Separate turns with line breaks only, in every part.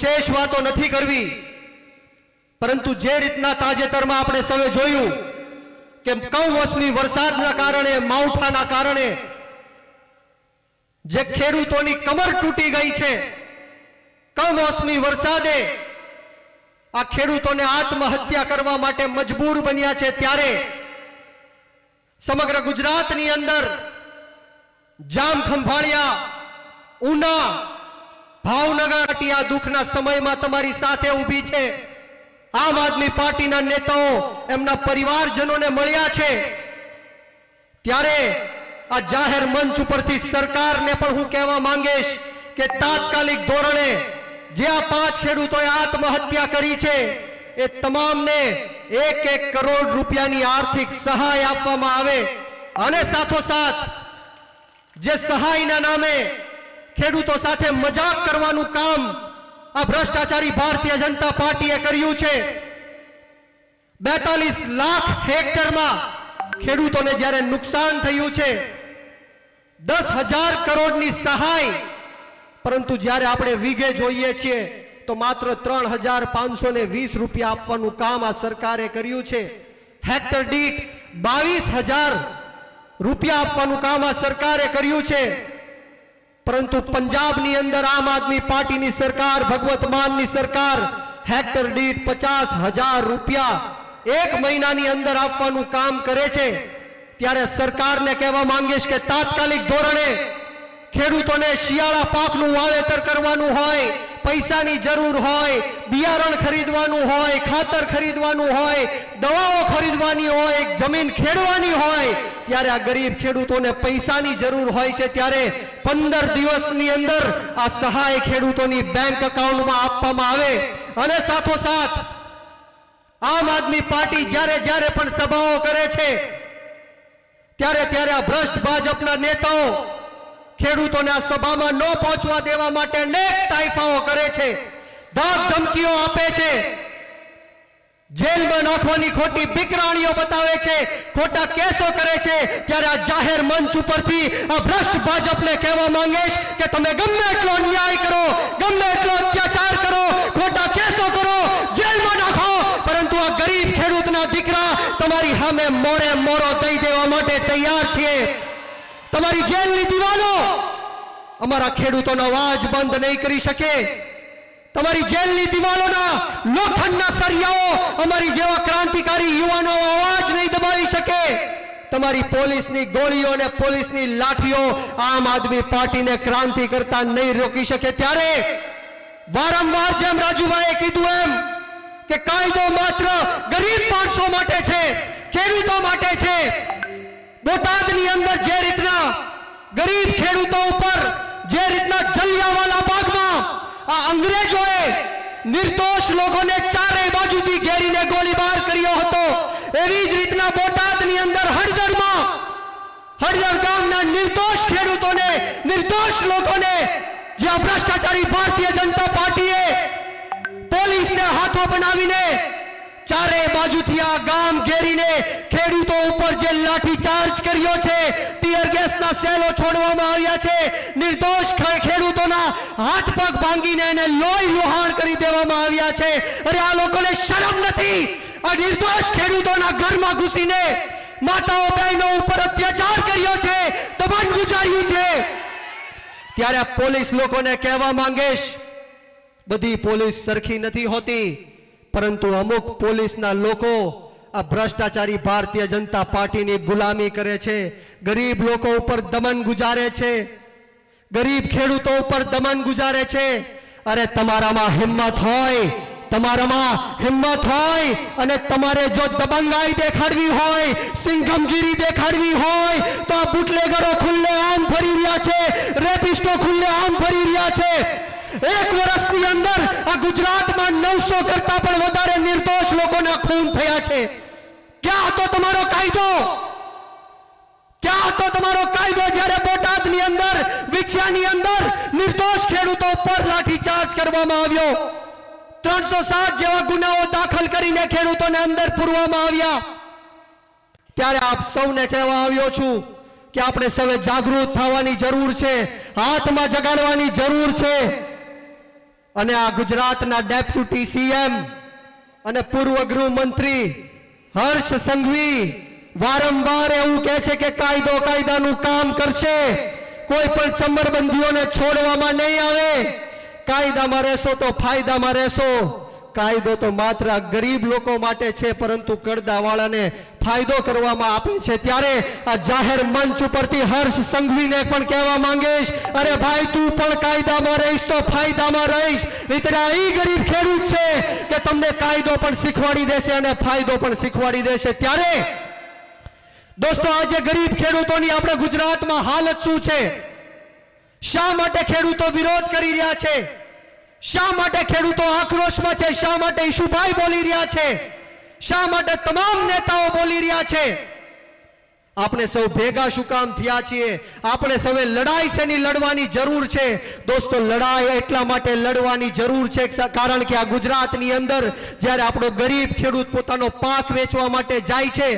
વિશેષ વાતો નથી કરવી, પરંતુ જે રીતના તાજેતરમાં આપણે સૌએ જોયું કે કમોસમી વરસાદના કારણે, માવઠાના કારણે જે ખેડૂતોની કમર તૂટી ગઈ છે, કમોસમી વરસાદે આ ખેડૂતોને આત્મહત્યા કરવા માટે મજબૂર બન્યા છે, ત્યારે સમગ્ર ગુજરાતની અંદર જામખંભાળિયા, ઉના, ભાવનગર આ દુઃખના સમયમાં તમારી સાથે ઊભી છે. આમ આદમી પાર્ટીના નેતાઓ એમના પરિવારજનોને મળ્યા છે, ત્યારે આ જાહેર મંચ ઉપરથી સરકારને પણ હું કહેવા માંગીશ કે તાત્કાલિક ધોરણે જે આ 5 ખેડૂતોએ આત્મહત્યા કરી છે એ તમામને 1-1 કરોડ રૂપિયાની આર્થિક સહાય આપવામાં આવે, અને સાથોસાથ જે સહાયના નામે ખેડૂતો સાથે મજાક કરવાનું કામ આ ભ્રષ્ટાચારી ભારતીય જનતા પાર્ટીએ કર્યું છે. 42 લાખ હેક્ટરમાં ખેડૂતોને જ્યારે નુકસાન થયું છે, 10,000 કરોડની સહાય, પરંતુ જ્યારે આપણે વીઘે જોઈએ છીએ તો માત્ર 3,520 રૂપિયા આપવાનું કામ આ સરકારે કર્યું છે. હેક્ટર દીઠ 22,000 રૂપિયા આપવાનું કામ આ સરકારે કર્યું છે. પરંતુ પંજાબની અંદર આમ આદમી પાર્ટીની સરકાર, ભગવત માનની સરકાર હેક્ટર દીઠ 50,000 રૂપિયા 1 મહિનાની અંદર આપવાનું કામ કરે છે. ત્યારે સરકારને કહેવા માંગીશ કે તાત્કાલિક ધોરણે ખેડૂતોને શિયાળા પાકનું વાવેતર કરવાનું હોય, પૈસાની જરૂર હોય, બિયારણ ખરીદવાનું હોય, ખાતર ખરીદવાનું હોય, દવાઓ ખરીદવાની હોય, જમીન ખેડવાની હોય, ત્યારે આ ગરીબ ખેડૂતોને પૈસાની જરૂર હોય છે. ત્યારે 15 દિવસની અંદર આ સહાય ખેડૂતોની બેંક એકાઉન્ટમાં આપવામાં આવે. અને સાથોસાથ આમ આદમી પાર્ટી જ્યારે પણ સભાઓ કરે છે, ત્યારે આ ભ્રષ્ટ ભાજપના નેતાઓ ખેડૂતોને આ સભામાં ન પહોંચવા દેવા માટે અનેક તાઇફાઓ કરે છે, ધાક ધમકીઓ આપે છે, જેલમાં નાખવાની ખોટી બિકરાણીઓ બતાવે છે, ખોટા કેસો કરે છે. ત્યારે આ જાહેર મંચ ઉપરથી આ ભ્રષ્ટ ભાજપને કહેવા માંગીશ કે તમે ગમે એટલો અન્યાય કરો, ગમે એટલો અત્યાચાર કરો, ખોટા કેસો કરો, જેલમાં નાખો, પરંતુ આ ગરીબ ખેડૂતના દીકરા તમારી સામે મોરે મોરો દઈ દેવા માટે તૈયાર છીએ. તમારી જેલની દિવાલો અમારા ખેડૂતોનો અવાજ બંધ નહીં કરી શકે. તમારી જેલની દિવાલોના લોખંડના સળિયાઓ અમારી જેવા ક્રાંતિકારી યુવાનો અવાજ નહીં દબાવી શકે. તમારી પોલીસની ગોળીઓ અને પોલીસની લાઠીઓ આમ આદમી પાર્ટીને ક્રાંતિ કરતા નહીં રોકી શકે. ત્યારે વારંવાર જેમ રાજુભાઈએ કીધું એમ કે કાયદો માત્ર ગરીબ માણસો માટે છે, ખેડૂતો માટે છે. બોટાદની અંદર જે રીતના ગરીબ ખેડૂતો ઉપર જે રીતના જલિયાવાલા બાગમાં આ અંગ્રેજોએ નિર્દોષ લોકોને ચારેય બાજુથી ઘેરીને ગોળીબાર કર્યો હતો, એવી જ રીતના બોટાદની અંદર હળદર ગામના નિર્દોષ ખેડૂતોને, નિર્દોષ લોકોને જે ભ્રષ્ટાચારી ભારતીય જનતા પાર્ટીએ પોલીસને હાથો બનાવીને ચારે બાજુથી આ ગામ ઘેરીને ખેડૂતો ઉપર જે લાઠીચાર્જ કર્યો છે, ટીયર ગેસના સેલો છોડવામાં આવ્યા છે, નિર્દોષ ખેડૂતોના હાથ પગ ભાંગીને એને લોહી લુહાણ કરી દેવામાં આવ્યા છે. અરે આ લોકોને શરમ નથી? આ નિર્દોષ ખેડૂતોના ઘરમાં ઘૂસીને માતાઓ બહેનો ઉપર અત્યાચાર કર્યો છે, દમન ગુજાર્યું છે. ત્યારે આ પોલીસ લોકોને કહેવા માંગીશ, બધી પોલીસ સરખી નથી હોતી, પરંતુ અમુક પોલીસના લોકો આ ભ્રષ્ટાચારી ભારતીય જનતા પાર્ટીની ગુલામી કરે છે, ગરીબ લોકો ઉપર દમન ગુજારે છે, ગરીબ ખેડૂતો ઉપર દમન ગુજારે છે. અરે તમારામાં હિંમત હોય અને તમારે જો દબંગાઈ દેખાડવી હોય, સિંઘમગીરી દેખાડવી હોય, તો આ બુટલેગરો ખુલ્લે આમ ફરી રહ્યા છે, રેપિસ્ટો ખુલ્લે આમ ફરી રહ્યા છે. 1 વર્ષની અંદર આ ગુજરાતમાં 900 કરતા પણ વધારે નિર્દોષ લોકોના ખૂન થયા છે. ક્યાં હતો તમારો કાયદો? ક્યાં હતો તમારો કાયદો જ્યારે બોટાદની અંદર, વિછિયાની અંદર નિર્દોષ ખેડૂતો ઉપર લાઠીચાર્જ કરવામાં આવ્યો, 307 જેવા ગુનાઓ દાખલ કરીને ખેડૂતોને અંદર પૂરવામાં આવ્યા? ત્યારે આપ સૌને કહેવા આવ્યો છું કે આપણે સૌએ જાગૃત થવાની જરૂર છે, હાથમાં જગાડવાની જરૂર છે. અને આ ગુજરાતના ડેપ્યુટી સીએમ અને પૂર્વ ગૃહમંત્રી હર્ષ સંઘવી વારંવાર એવું કહે છે કે કાયદો કાયદાનું કામ કરશે, કોઈ પણ ચમરબંધીઓને છોડવામાં નહીં આવે, કાયદામાં રહેશો તો ફાયદામાં રહેશો. કાયદો તો માત્ર ગરીબ લોકો માટે છે, પરંતુ કરદાવાળાને ફાયદો કરવામાં આપે છે. ત્યારે આ જાહેર મંચ ઉપરથી હર્ષ સંઘવીને પણ કહેવા માંગીશ, અરે ભાઈ તું પણ કાયદામાં રહીશ તો ફાયદામાં રહીશ. નહીંતર આ ઈ ગરીબ ખેડૂત છે કે તમને કાયદો પણ શીખવાડી દેશે અને ફાયદો પણ શીખવાડી દેશે. ત્યારે દોસ્તો આજે ગરીબ ખેડૂતોની આપણે ગુજરાતમાં હાલત શું છે? શા માટે ખેડૂતો વિરોધ કરી રહ્યા છે? શા માટે ખેડૂતો આક્રોશમાં છે? શા માટે ઈશુભાઈ બોલી રહ્યા છે? શા માટે તમામ નેતાઓ બોલી રહ્યા છે? આપણે સૌ ભેગા શું કામ થયા છીએ? આપણે સૌએ લડાઈ શેની લડવાની જરૂર છે? દોસ્તો લડાઈ એટલા માટે લડવાની જરૂર છે કારણ કે આ ગુજરાતની અંદર જ્યારે આપણો ગરીબ ખેડૂત પોતાનો પાક વેચવા માટે જાય છે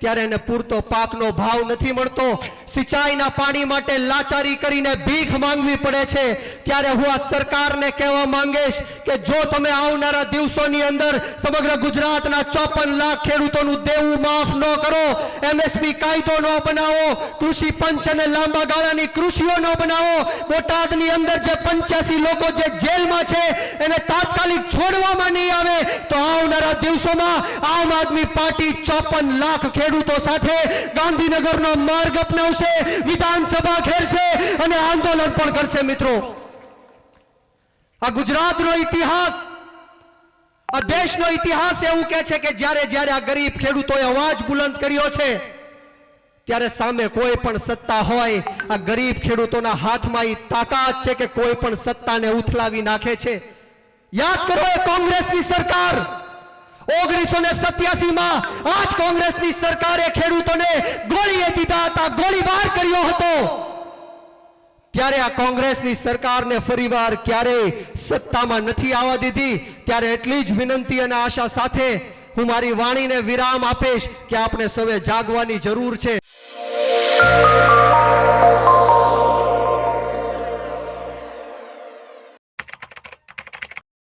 ત્યારે એને પૂરતો પાકનો ભાવ નથી મળતો. સિંચાઈના પાણી માટે લાચારી કરીને ભીખ માંગવી પડે છે. ત્યારે હું આ સરકારને કહેવા માંગીશ કે જો તમે આવનારા દિવસોની અંદર સમગ્ર ગુજરાતના 54 લાખ ખેડૂતોનું દેવું માફ ન કરો, એમએસપી કાયદો ન બનાવો, કૃષિ પંચ અને લાંબા ગાળાની કૃષિઓ ન બનાવો, બોટાદની અંદર જે 85 લોકો જે જેલમાં છે એને તાત્કાલિક છોડવામાં નહીં આવે, તો આવનારા દિવસોમાં આમ આદમી પાર્ટી 54 લાખ ખેડૂતો સાથે ગાંધીનગરનો માર્ગ અપનાવશે, વિધાનસભા ઘેરશે અને આંદોલન પણ કરશે. મિત્રો, આ ગુજરાતનો ઇતિહાસ, આ દેશનો ઇતિહાસ એવું કહે છે કે જ્યારે જ્યારે આ ગરીબ ખેડૂતોએ અવાજ બુલંદ કર્યો છે ત્યારે સામે કોઈ પણ સત્તા હોય, આ ગરીબ ખેડૂતોના હાથમાં એ તાકાત છે કે કોઈ પણ સત્તાને ઉથલાવી નાખે છે. યાદ કરો એ કોંગ્રેસની સરકાર 1987માં આજ કોંગ્રેસની સરકારે ખેડૂતોને ગોળીએ દીધા હતા, ગોળીબાર કર્યો હતો. ત્યારે આ કોંગ્રેસની સરકારને ફરીવાર ક્યારેય સત્તામાં નથી આવવા દીધી. ત્યારે એટલી જ વિનંતી અને આશા સાથે હું મારી વાણીને વિરામ આપીશ કે આપણે સૌએ જાગવાની જરૂર છે.